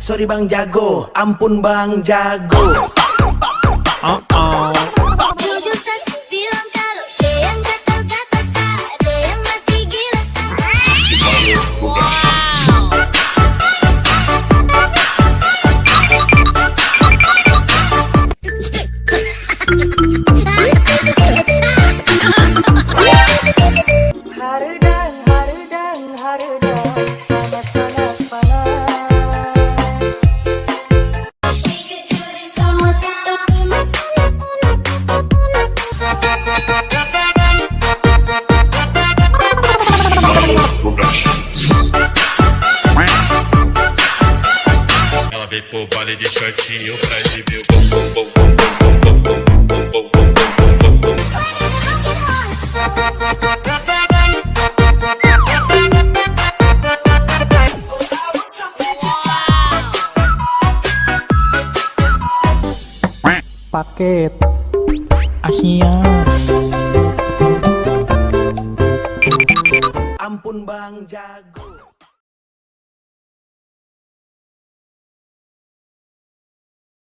Sorry Bang Jago, ampun Bang Jago. Jujur kasih bilang kalau saya yang gatal-gatal, ada yang mati gila. Haredang, haredang, haredang, panas, panas, panas. Ela veio pro baile de shortinho pra exibir o bom, bom, bom, bom, bom, bom, bom, bom, bom, bom, bom, bom. Paket Asia. Ampun Bang Jago.